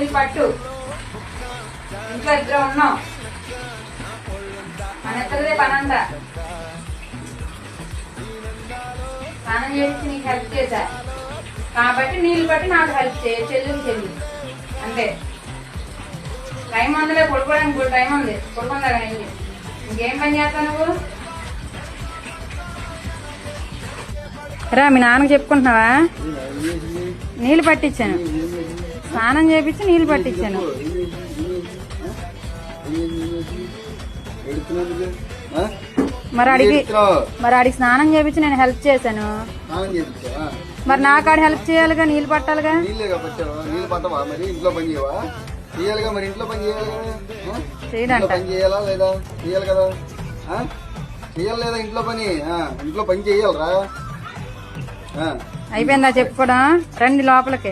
నీళ్ళు పట్టు. ఇంట్లో ఇద్దరు ఉన్నాం, మన ఇద్దరిదే పనంతా. స్నానం చేసి నీకు హెల్ప్ చేశా కాబట్టి నీళ్ళు పట్టి నాకు హెల్ప్ చేయ. చెల్లి అంతే. టైం ఉందిలే, పడుకోవడానికి కూడా టైం ఉంది. పడుకుందా కానీ ఇంకేం పని చేస్తావు నువ్వు? రా, మీ నాన్నకు చెప్పుకుంటున్నావా? నీళ్ళు పట్టించాను, స్నానం చేపించి నీళ్ళు పట్టించాను. మరి ఆడికి స్నానం చేపించి నేను హెల్ప్ చేశాను. మరి నాకు ఆడ హెల్ప్ చేయాలిగా, నీళ్ళు పట్టాలిగా. చేయాలా లేదా? చేయాలి కదా, చేయాలి లేదా? ఇంట్లో పని చేయాలరా. అయిపోయిందా చెప్పుకోవడం? రండి లోపలికి.